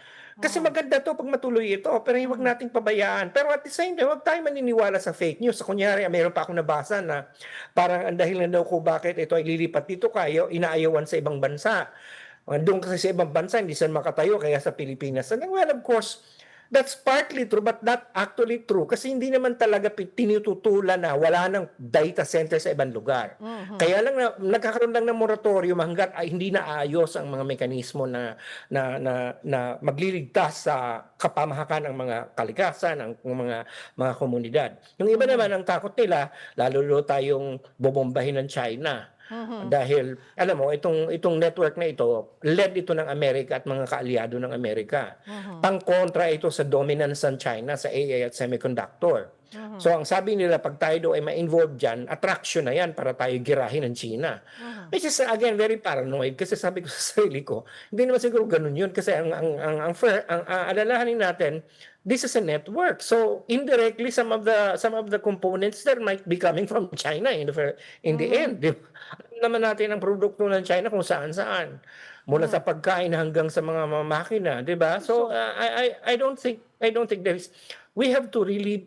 Kasi maganda to pag matuloy ito, pero huwag nating pabayaan. Pero at the same time, huwag tayo maniniwala sa fake news. Kunyari, mayroon pa ako nabasa na parang ang dahilan daw ko bakit ito ay lilipat dito kayo, inaayawan sa ibang bansa. Doon kasi sa ibang bansa, hindi sila makatayo, kaya sa Pilipinas. And well, of course, that's partly true, but not actually true. Kasi hindi naman talaga tinututulan na wala ng data center sa ibang lugar. Kaya lang nagkakaroon lang ng moratorium hanggat ay hindi na ayos ang mga mekanismo na magliligtas sa kapamahakan ng mga kalikasan, ng mga komunidad. Yung iba naman, ang takot nila, lalo tayong bobombahin ng China. Dahil, alam mo, itong network na ito, led ito ng Amerika at mga kaalyado ng Amerika. Pangkontra ito sa dominance ng China sa AI at semiconductor. So, ang sabi nila, pag tayo daw ay ma-involve dyan, attraction na yan para tayo girahin ng China. Which is, again, very paranoid. Kasi sabi ko sa sarili ko, hindi naman siguro ganun yun. Kasi ang alalahanin natin, this is a network. So indirectly, some of the components there might be coming from China in the end. Di ba? Alam naman natin ang produkto ng China kung saan-saan. Mula sa pagkain hanggang sa mga makina, di ba? So I don't think there is. We have to really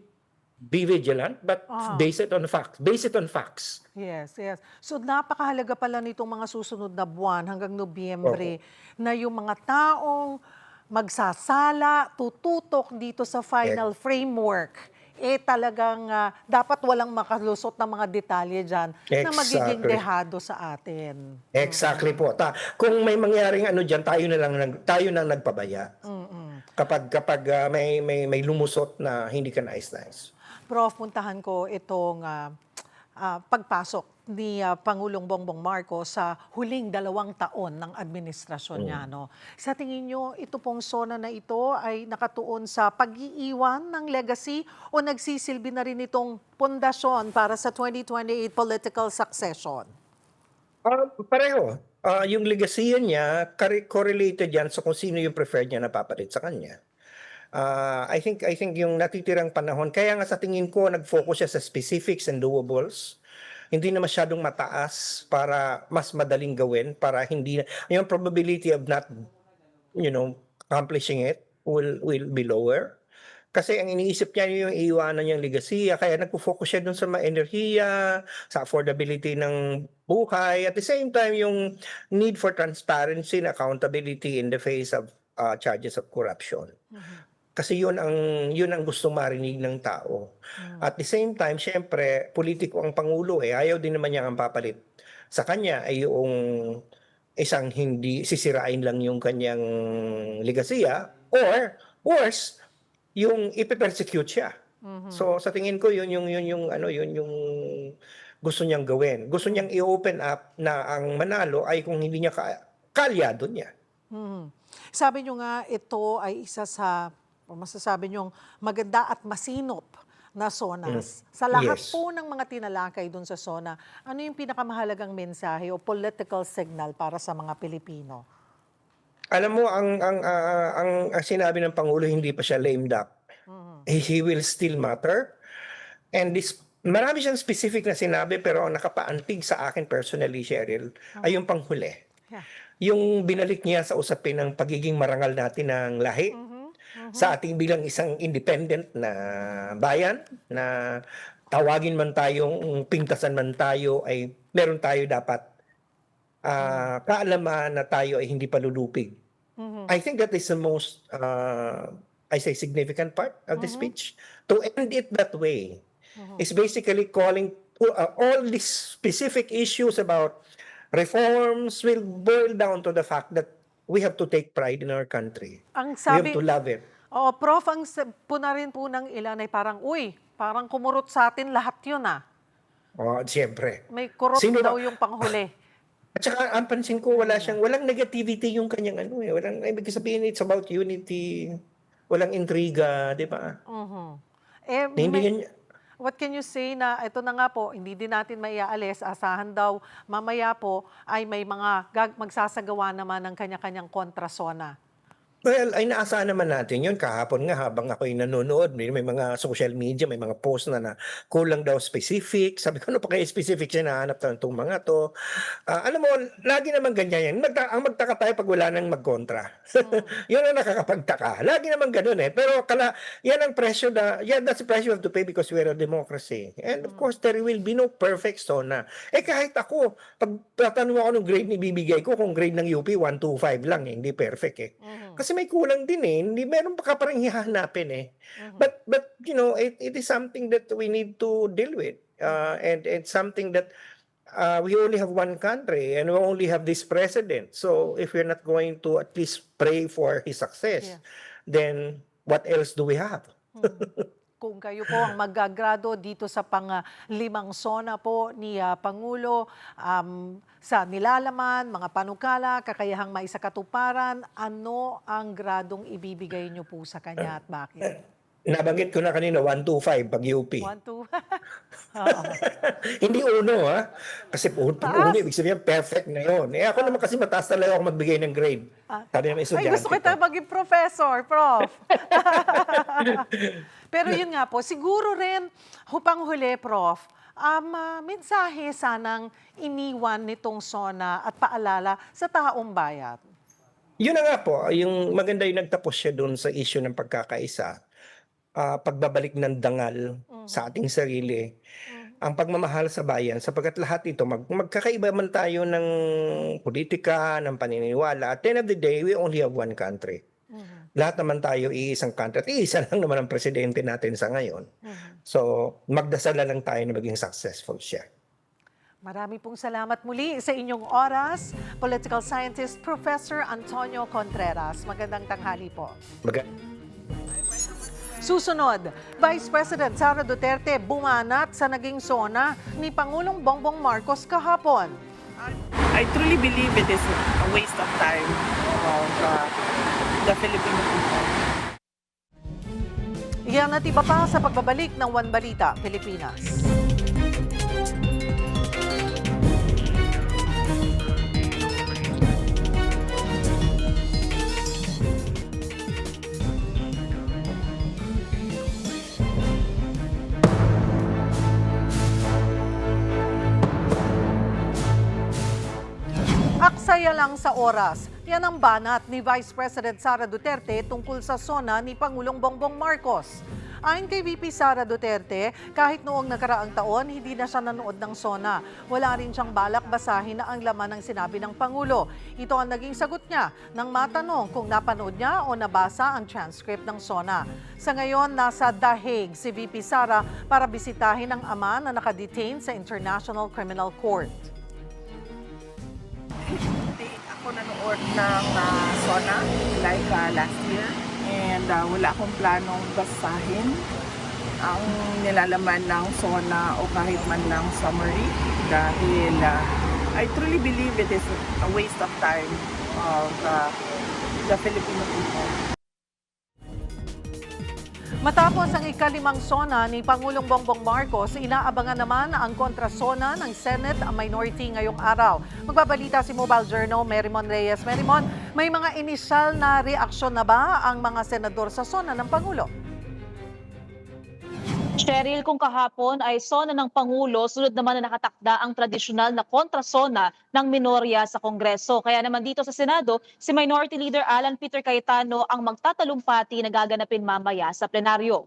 be vigilant, but base it on facts. Base it on facts. Yes, yes. So napakahalaga pala nitong mga susunod na buwan hanggang Nobyembre na yung mga taong magsasala, tututok dito sa final framework, talagang dapat walang makalusot na mga detalye dyan na magiging dehado sa atin. Exactly po. Kung may mangyaring ano dyan, tayo na nagpabaya. Kapag may lumusot na hindi ka nais-nais. Prof, puntahan ko itong pagpasok ni Pangulong Bongbong Marcos sa huling 2 taon ng administrasyon niya. No? Sa tingin nyo, ito pong SONA na ito ay nakatuon sa pag-iiwan ng legacy o nagsisilbi na rin itong pundasyon para sa 2028 political succession? Pareho. Yung legacy niya, correlated yan sa kung sino yung preferred niya na papalit sa kanya. I think yung natitirang panahon, kaya nga sa tingin ko, nag-focus siya sa specifics and doables. Hindi na masyadong mataas para mas madaling gawin, para hindi na, yung probability of not, accomplishing it will be lower. Kasi ang iniisip niya yung iiwanan niyang legacy, kaya nagpo-focus siya dun sa mga enerhiya, sa affordability ng buhay, at the same time yung need for transparency and accountability in the face of charges of corruption. Kasi yun ang gustong marinig ng tao. At the same time, syempre, politiko ang Pangulo, ayaw din naman niya ang papalit sa kanya ay yung isang hindi sisirain lang yung kanyang legasiya, or worse, yung ipe-persecute siya. So sa tingin ko yun yung gusto niyang gawin. Gusto niyang i-open up na ang manalo ay kung hindi niya kaalyado niya. Sabi niyo nga ito ay isa sa masasabi niyong maganda at masinop na SONAs. Sa lahat po ng mga tinalakay dun sa SONA, ano yung pinakamahalagang mensahe o political signal para sa mga Pilipino? Alam mo, ang sinabi ng Pangulo, hindi pa siya lame duck. He will still matter. And marami siyang specific na sinabi, pero ang nakapaantig sa akin personally, Cheryl, ay yung panghuli. Yung binalik niya sa usapin ng pagiging marangal natin ng lahi, sa ating bilang isang independent na bayan, na tawagin man tayong pintasan man tayo, ay meron tayo dapat kaalaman na tayo ay hindi palulupig. I think that is the most significant part of the speech. To end it that way is basically calling all these specific issues about reforms will boil down to the fact that we have to take pride in our country. We have to love it. Prof, ang puna rin po ng ilan ay parang parang kumurot sa atin lahat yun Siyempre. May kurot daw yung panghuli. At saka ang pansin ko, walang negativity yung kanyang walang, ibig sabihin, it's about unity, walang intriga, di ba? What can you say na ito na nga po, hindi din natin maiaalis, asahan daw mamaya po ay may mga magsasagawa naman ng kanya-kanyang kontrasona. Well, ay naasahan naman natin yun. Kahapon nga habang ako'y nanonood, may mga social media, may mga post na kulang daw specific. Sabi ko, ano pa kaya specific siya nahanap ng itong mga to? Alam mo, lagi naman ganyan yan. Ang magtaka tayo pag wala nang magkontra. Yun ang nakakapagtaka. Lagi naman ganun eh. Pero yan ang presyo that's the price you have to pay because we're a democracy. And of course, there will be no perfect SONA. Kahit ako, pag tatanong ako ng grade ni bibigay ko, kung grade ng UP, 125 lang eh. Hindi perfect eh. Kasi may kulang din eh. Hindi meron pa parang hihanapin eh. But you know, it is something that we need to deal with. And it's something that we only have one country and we only have this president. So if we're not going to at least pray for his success, then what else do we have? Kung kayo po ang magagrado dito sa pang-limang SONA po ni Pangulo, sa nilalaman, mga panukala, kakayahang maisakatuparan, ano ang gradong ibibigay niyo po sa kanya at bakit? Nabanggit ko na kanina, 125 pag UP. 1, 2. Hindi uno ha. Kasi uno, ibig sabihin perfect na yun. Ako naman kasi mataas talaga ako magbigay ng grade. Sabi naman Ay, estudyante gusto kita maging professor, prof. Pero yun nga po, siguro rin, hupang-huli, prof, mensahe sanang iniwan nitong SONA at paalala sa taong bayan. Yun na nga po, yung maganda yung nagtapos siya dun sa issue ng pagkakaisa. Pagbabalik ng dangal sa ating sarili, ang pagmamahal sa bayan, sapagkat lahat ito, magkakaiba man tayo ng politika, ng paniniwala. At the end of the day, we only have one country. Lahat naman tayo iisang country. At iisa lang naman ang presidente natin sa ngayon. So, magdasal na lang tayo na maging successful siya. Marami pong salamat muli sa inyong oras, Political Scientist Professor Antonio Contreras. Magandang tanghali po. Susunod, Vice President Sara Duterte bumanat sa naging SONA ni Pangulong Bongbong Marcos kahapon. I truly believe it is a waste of time of the Filipino people. Iyan at iba pa sa pagbabalik ng One Balita, Pilipinas. Aksaya lang sa oras. Yan ang banat ni Vice President Sara Duterte tungkol sa SONA ni Pangulong Bongbong Marcos. Ayon kay VP Sara Duterte, kahit noong nakaraang taon, hindi na siya nanood ng SONA. Wala rin siyang balak basahin na ang laman ng sinabi ng Pangulo. Ito ang naging sagot niya nang matanong kung napanood niya o nabasa ang transcript ng SONA. Sa ngayon, nasa The Hague si VP Sara para bisitahin ang ama na nakadetain sa International Criminal Court. Ako nanood ng SONA like last year and wala akong planong basahin ang nilalaman ng SONA o kahit man ng summary dahil I truly believe it is a waste of time of the Filipino people. Matapos ang ikalimang SONA ni Pangulong Bongbong Marcos, inaabangan naman ang kontra-SONA ng Senate Minority ngayong araw. Magbabalita si Mobile Journal, Merimon Reyes. Merimon, may mga inisyal na reaksyon na ba ang mga senador sa SONA ng Pangulo? Cheryl, kung kahapon ay SONA ng Pangulo, sunod naman na nakatakda ang tradisyonal na kontra-SONA ng minorya sa Kongreso. Kaya naman dito sa Senado, si Minority Leader Alan Peter Cayetano ang magtatalumpati na gaganapin mamaya sa plenaryo.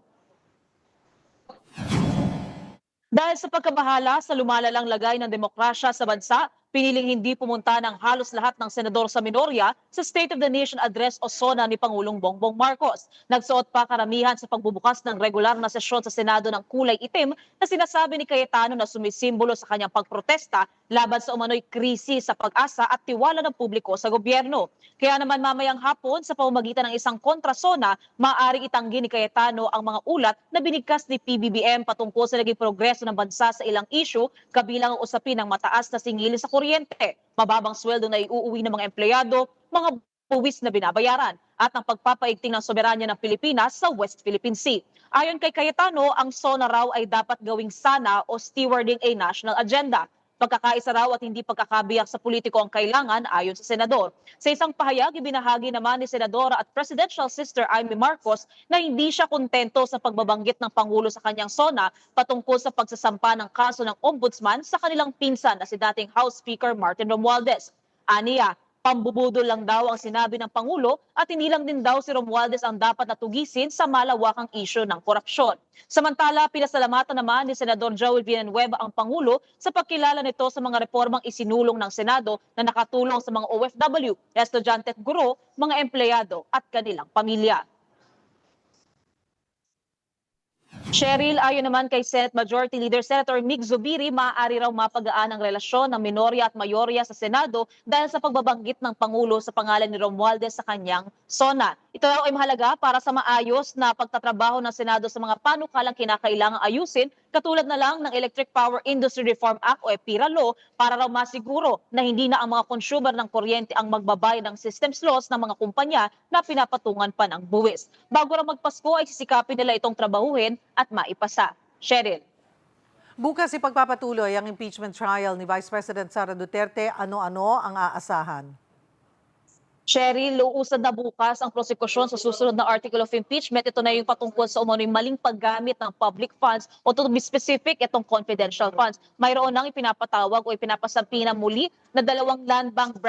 Dahil sa pagkabahala sa lumalalang lagay ng demokrasya sa bansa, piniling hindi pumunta ng halos lahat ng senador sa minorya sa State of the Nation Address o SONA ni Pangulong Bongbong Marcos. Nagsuot pa karamihan sa pagbubukas ng regular na sesyon sa Senado ng kulay itim na sinasabi ni Cayetano na sumisimbolo sa kanyang pagprotesta laban sa umano'y krisis sa pag-asa at tiwala ng publiko sa gobyerno. Kaya naman mamayang hapon sa pamamagitan ng isang kontra-SONA, maaaring itanggi ni Cayetano ang mga ulat na binigkas ni PBBM patungkol sa naging progreso ng bansa sa ilang issue, kabilang ang usapin ng mataas na singilin sa kuryente, mababang sweldo na iuuwi ng mga empleyado, mga buwis na binabayaran at ang pagpapaigting ng soberanya ng Pilipinas sa West Philippine Sea. Ayon kay Cayetano, ang SONA raw ay dapat gawing sana o stewarding a national agenda. Pagkakaisa raw at hindi pagkakabiyak sa politiko ang kailangan ayon sa senador. Sa isang pahayag, ibinahagi naman ni Senadora at Presidential Sister Amy Marcos na hindi siya kontento sa pagbabanggit ng Pangulo sa kanyang SONA patungkol sa pagsasampa ng kaso ng Ombudsman sa kanilang pinsan na si dating House Speaker Martin Romualdez. Aniya, pambubudol lang daw ang sinabi ng Pangulo at hindi lang din daw si Romualdez ang dapat natugisin sa malawakang isyu ng korupsyon. Samantala, pinasalamatan naman ni Senador Joel Villanueva ang Pangulo sa pagkilala nito sa mga reformang isinulong ng Senado na nakatulong sa mga OFW, estudyante at guro, mga empleyado at kanilang pamilya. Cheryl, ayon naman kay Senate Majority Leader Senator Mig Zubiri, maaari raw mapagaan ang relasyon ng minorya at mayorya sa Senado dahil sa pagbabanggit ng Pangulo sa pangalan ni Romualdez sa kanyang SONA. Ito raw ay mahalaga para sa maayos na pagtatrabaho ng Senado sa mga panukalang kinakailangang ayusin, katulad na lang ng Electric Power Industry Reform Act o EPIRA Law, para raw masiguro na hindi na ang mga consumer ng kuryente ang magbabayad ng systems loss ng mga kumpanya na pinapatungan pa ng buwis. Bago raw magpasko ay sisikapin nila itong trabahuhin at maipasa. Cheryl. Bukas ipagpapatuloy ang impeachment trial ni Vice President Sara Duterte. Ano-ano ang aasahan? Cheryl, luusad na bukas ang prosekusyon sa susunod na article of impeachment. Ito na yung patungkol sa umano'y maling paggamit ng public funds o to be specific, itong confidential funds. Mayroon nang ipinapatawag o ipinapasampi na muli na 2 land bank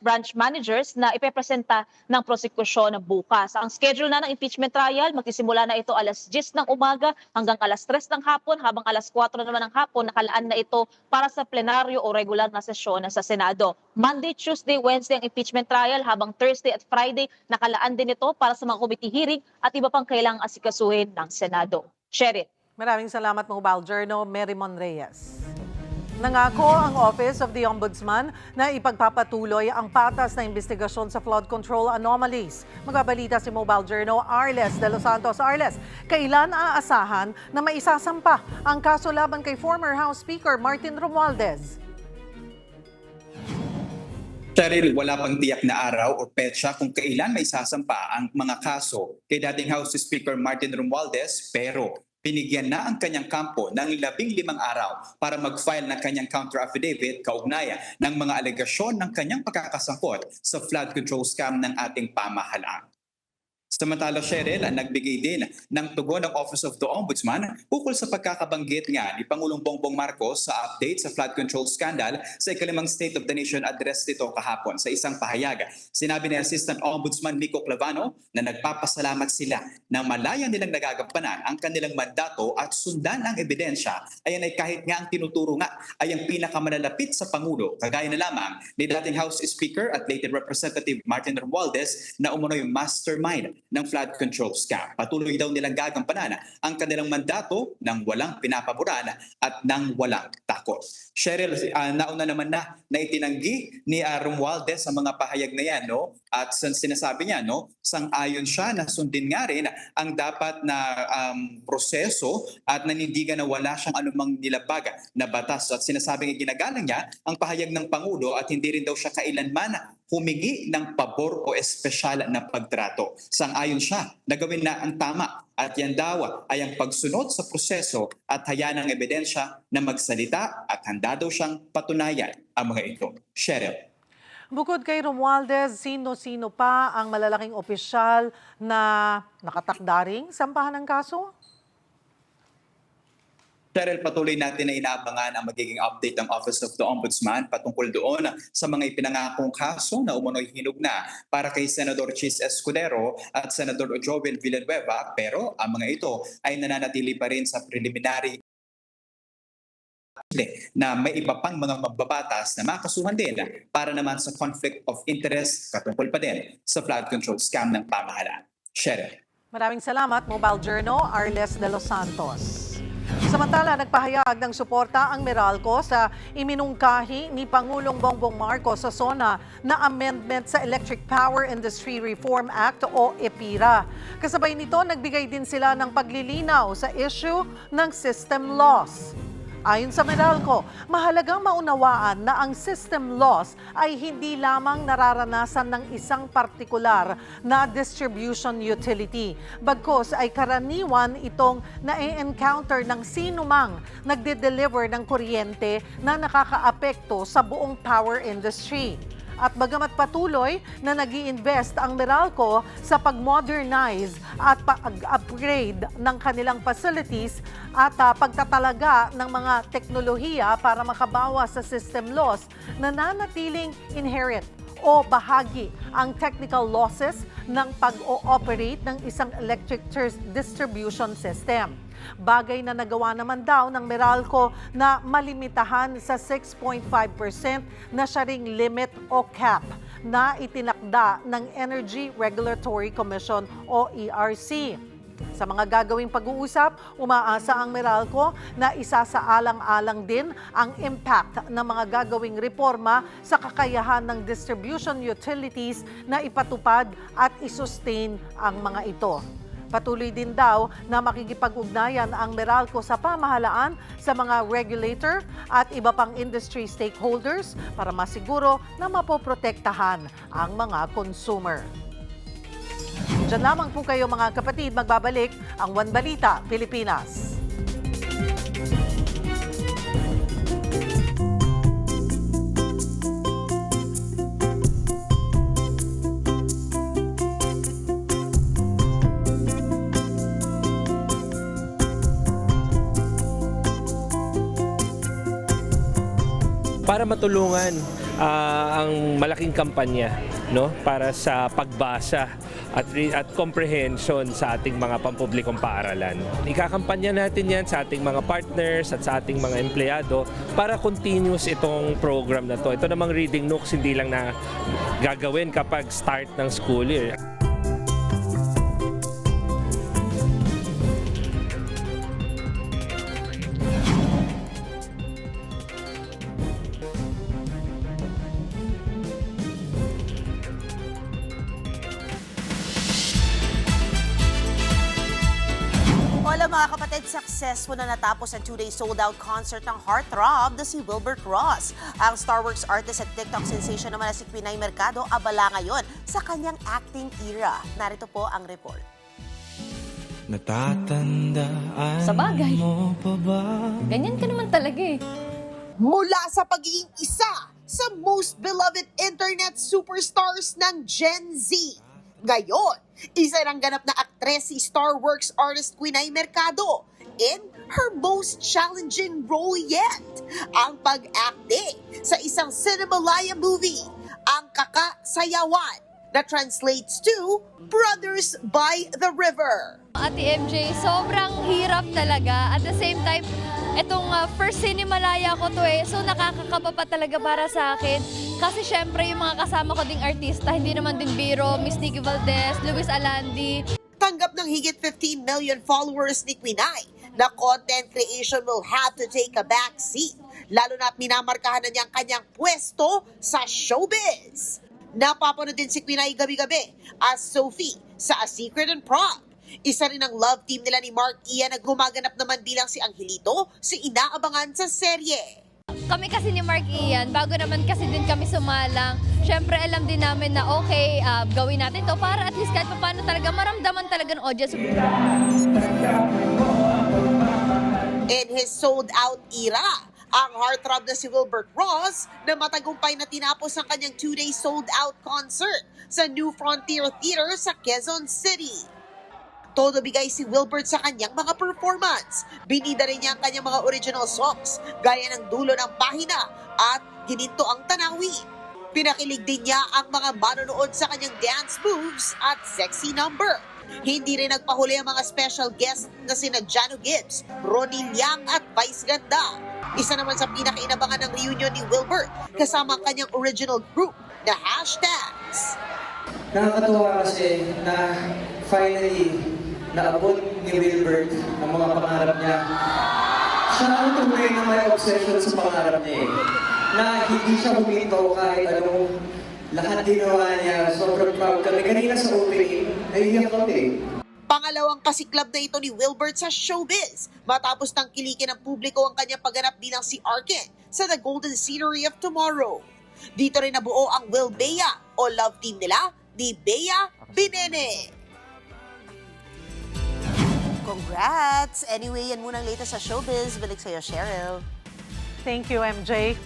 branch managers na ipepresenta ng prosekusyon bukas. Ang schedule na ng impeachment trial, magsisimula na ito alas 10 ng umaga hanggang alas 3 ng hapon, habang alas 4 naman ng hapon nakalaan na ito para sa plenaryo o regular na sesyon sa Senado. Monday, Tuesday, Wednesday ang impeachment trial, habang Thursday at Friday nakalaan din ito para sa mga committee hearing at iba pang kailangang asikasuhin ng Senado. Cheryl. Maraming salamat, Mobile Journal, Merymon Reyes. Nangako ang Office of the Ombudsman na ipagpapatuloy ang patas na investigasyon sa flood control anomalies. Magbabalita si Mobile Journal Arles de los Santos. Arles, kailan aasahan na maisasampa ang kaso laban kay former House Speaker Martin Romualdez? Cheryl, wala pang tiyak na araw o petsa kung kailan may sasampa ang mga kaso kay dating House Speaker Martin Romualdez, pero binigyan na ang kanyang kampo ng 15 araw para mag-file ng kanyang counter-affidavit kaugnayan ng mga alegasyon ng kanyang pagkakasangkot sa flood control scam ng ating pamahalaan. Samantala, Cheryl, nagbigay din ng tugon ng Office of the Ombudsman ukol sa pagkakabanggit nga ni Pangulong Bongbong Marcos sa update sa flood control scandal sa ikalimang State of the Nation address nito kahapon. Sa isang pahayag, sinabi ni Assistant Ombudsman Miko Clavano na nagpapasalamat sila na malaya nilang nagagampanan ang kanilang mandato at sundan ang ebidensya. Ayan ay kahit nga ang tinuturo nga ay ang pinakamanalapit sa Pangulo, kagaya na lamang ni dating House Speaker at late Representative Martin Romualdez na umunoy mastermind ng flood control scam. Patuloy daw nilang gagampanan ang kanilang mandato ng walang pinapaboran at ng walang takot. Cheryl, nauna naman na itinanggi ni Romualdez sa mga pahayag na yan, no? At sinasabi niya, no, sang-ayon siya na sundin nga rin ang dapat na proseso at nanindigan na wala siyang anumang nilabag na batas. At sinasabing ginagalang niya ang pahayag ng Pangulo at hindi rin daw siya kailanman humingi ng pabor o espesyal na pagtrato. Sang-ayon siya na gawin na ang tama at yan daw ay ang pagsunod sa proseso at hayaan ng ebidensya na magsalita at handa daw siyang patunayan ang mga ito. Cheryl. Bukod kay Romualdez, sino-sino pa ang malalaking opisyal na nakatakdaring sampahan ng kaso? Cheryl, patuloy natin na inaabangan ang magiging update ng Office of the Ombudsman patungkol doon sa mga ipinangakong kaso na umunoy hinog na para kay Senador Chis Escudero at Senador Joel Villanueva, pero ang mga ito ay nananatili pa rin sa preliminary na may iba pang mga mababatas na makasuhan din para naman sa conflict of interest katungkol pa din sa flood control scam ng pamahalaan. Cheryl. Maraming salamat, Mobile Journal Arles de los Santos. Samantala, nagpahayag ng suporta ang Meralco sa iminungkahi ni Pangulong Bongbong Marcos sa SONA na amendment sa Electric Power Industry Reform Act o EPIRA. Kasabay nito, nagbigay din sila ng paglilinaw sa issue ng system loss. Ayon sa Meralco, mahalagang maunawaan na ang system loss ay hindi lamang nararanasan ng isang partikular na distribution utility. Bagkus ay karaniwan itong na-encounter ng sinumang nagde-deliver ng kuryente na nakakaapekto sa buong power industry. At bagamat patuloy na nag-i-invest ang Meralco sa pag-modernize at pag-upgrade ng kanilang facilities at pagtatalaga ng mga teknolohiya para makabawas sa system loss, nananatiling inherent o bahagi ang technical losses ng pag-ooperate ng isang electric distribution system. Bagay na nagawa naman daw ng Meralco na malimitahan sa 6.5% na siya ring limit o cap na itinakda ng Energy Regulatory Commission o ERC. Sa mga gagawing pag-uusap, umaasa ang Meralco na isasaalang-alang din ang impact ng mga gagawing reforma sa kakayahan ng distribution utilities na ipatupad at isustain ang mga ito. Patuloy din daw na makikipag-ugnayan ang Meralco sa pamahalaan, sa mga regulator at iba pang industry stakeholders para masiguro na mapoprotektahan ang mga consumer. Diyan lamang po kayo mga kapatid, magbabalik ang One Balita Pilipinas. Para matulungan ang malaking kampanya, no, para sa pagbasa at comprehension sa ating mga pampublikong paaralan. Ikakampanya natin yan sa ating mga partners at sa ating mga empleyado para continuous itong program na to. Ito namang reading nooks hindi lang na gagawin kapag start ng school year. Hola mga kapatid, successful na natapos ang 2-day sold-out concert ng heartthrob na si Wilbert Ross. Ang Starworks artist at TikTok sensation naman na si Quinay Mercado abala ngayon sa kanyang acting era. Narito po ang report. Natatandaan Sa bagay. mo pa ba? Ganyan ka naman talaga eh. Mula sa pagiging isa sa most beloved internet superstars ng Gen Z. Ngayon, isa ng ganap na aktres si Starworks artist Quinay Mercado in her most challenging role yet, ang pag-acting sa isang Cinemalaya movie, ang Kakasayawan, na translates to Brothers by the River. Ate MJ, sobrang hirap talaga. At the same time, itong first Cinemalaya ko to eh. So nakakakaba pa talaga para sa akin. Kasi syempre yung mga kasama ko ding artista, hindi naman din biro, Miss Nikki Valdez, Luis Alandi. Tanggap ng higit 15 million followers ni Quinay na content creation will have to take a back seat. Lalo na minamarkahan na niya ang kanyang pwesto sa showbiz. Napapanood din si Quinay gabi-gabi as Sophie sa A Secret and Prom. Isa rin ang love team nila ni Mark Ian na gumaganap naman bilang si Angelito, si inaabangan sa serye. Kami kasi ni Mark Ian, bago naman kasi din kami sumalang, syempre alam din namin na okay, gawin natin to para at least kahit paano talaga maramdaman talaga ng audience. In his sold-out era, ang heartthrob na si Wilbert Ross na matagumpay na tinapos ang kanyang 2-day sold-out concert sa New Frontier Theater sa Quezon City. Todo bigay si Wilbert sa kanyang mga performance. Binida rin niya ang kanyang mga original songs, gaya ng Dulo ng Pahina at Gininto ang Tanawin. Pinakilig din niya ang mga manonood sa kanyang dance moves at sexy number. Hindi rin nagpahuli ang mga special guests na sina Jano Gibbs, Ronnie Liang at Vice Ganda. Isa naman sa pinakainabangan ng reunion ni Wilbert kasama ang kanyang original group na Hashtags. Nakakatuwa kasi na finally naabot ni Wilbert ang mga pangarap niya. Siya ang tunay na may obsession sa pangarap niya eh. Na hindi siya humito kahit anong lahat ginawa niya. Sobrang proud kami. Kanina sa opening, naiiyak kami. Pangalawang kasiklab na ito ni Wilbert sa showbiz matapos tangkilikin ng publiko ang kanyang pagganap bilang si Arkin sa The Golden Scenery of Tomorrow. Dito rin nabuo ang Will Bea o love team nila ni Bea Binene. Congrats! Anyway, yan muna ang latest sa showbiz. Balik sa'yo, Cheryl. Thank you, MJ.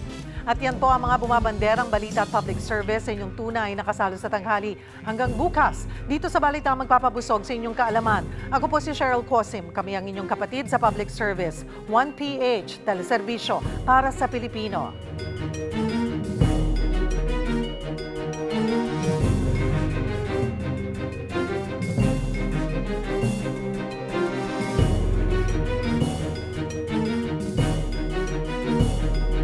At yan po ang mga bumabanderang balita at public service sa inyong tunay na kasalo sa tanghali. Hanggang bukas, dito sa Balita magpapabusog sa inyong kaalaman. Ako po si Cheryl Cosim. Kami ang inyong kapatid sa public service. 1PH, teleserbisyo para sa Pilipino.